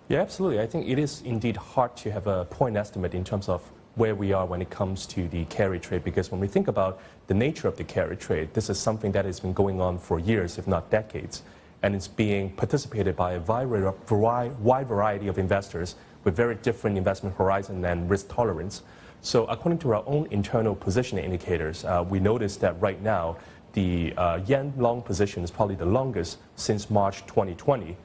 Yeah, absolutely. I think it is indeed hard to have a point estimate in terms of where we are when it comes to the carry trade, because when we think about the nature of the carry trade, this is something that has been going on for years, if not decades, and it's being participated by a wide variety of investors with very different investment horizon and risk tolerance. So according to our own internal positioning indicators, we noticed that right now the yen long position is probably the longest since March 2020.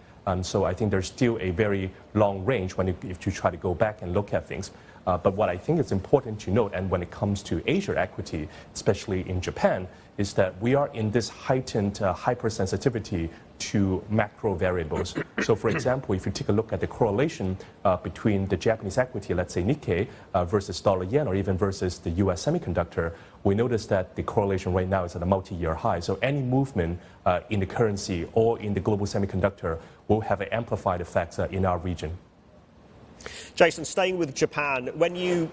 So I think there's still a very long range if you try to go back and look at things. But what I think is important to note, and when it comes to Asia equity, especially in Japan, is that we are in this heightened hypersensitivity to macro variables. So for example, if you take a look at the correlation between the Japanese equity, let's say Nikkei, versus dollar yen, or even versus the US semiconductor, we notice that the correlation right now is at a multi-year high. So any movement in the currency or in the global semiconductor will have an amplified effect in our region. Jason, staying with Japan, when you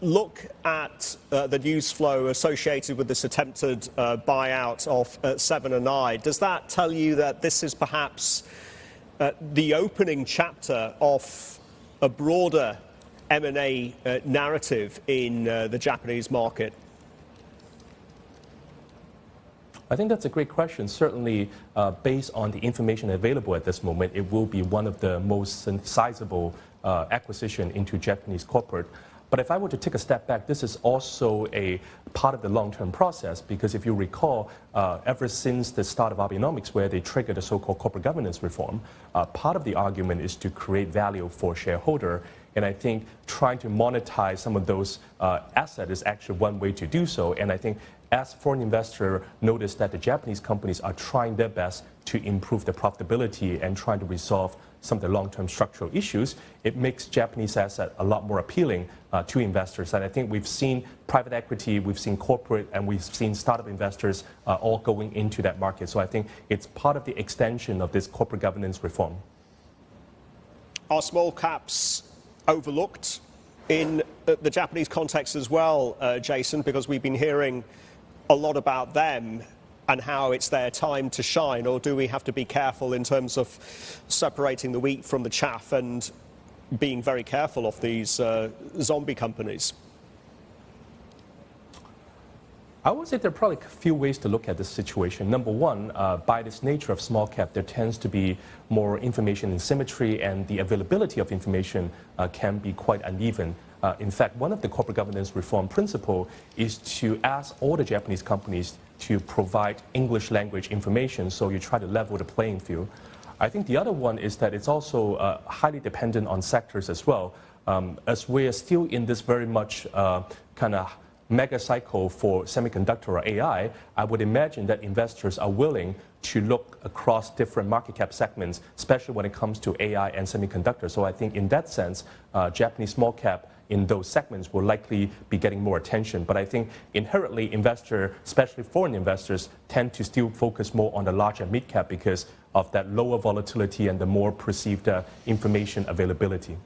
look at the news flow associated with this attempted buyout of Seven & i, does that tell you that this is perhaps the opening chapter of a broader M&A narrative in the Japanese market? I think that's a great question. Certainly, based on the information available at this moment, it will be one of the most sizable acquisition into Japanese corporate. But if I were to take a step back, this is also a part of the long-term process, because if you recall, ever since the start of Abenomics, where they triggered the so-called corporate governance reform, part of the argument is to create value for shareholder. And I think trying to monetize some of those assets is actually one way to do so. And I think as foreign investors notice that the Japanese companies are trying their best to improve the profitability and trying to resolve some of the long-term structural issues, it makes Japanese assets a lot more appealing to investors. And I think we've seen private equity, we've seen corporate, and we've seen startup investors all going into that market. So I think it's part of the extension of this corporate governance reform. Are small caps overlooked in the Japanese context as well, Jason? Because we've been hearing a lot about them and how it's their time to shine, or do we have to be careful in terms of separating the wheat from the chaff and being very careful of these zombie companies? I would say there are probably a few ways to look at this situation. Number one, by this nature of small cap, there tends to be more information asymmetry, and the availability of information can be quite uneven. In fact, one of the corporate governance reform principle is to ask all the Japanese companies to provide English language information, so you try to level the playing field. I think the other one is that it's also highly dependent on sectors as well. As we are still in this very much kind of mega cycle for semiconductor or AI, I would imagine that investors are willing to look across different market cap segments, especially when it comes to AI and semiconductor. So I think in that sense, Japanese small cap in those segments will likely be getting more attention. But I think inherently investors, especially foreign investors, tend to still focus more on the large and mid cap because of that lower volatility and the more perceived information availability.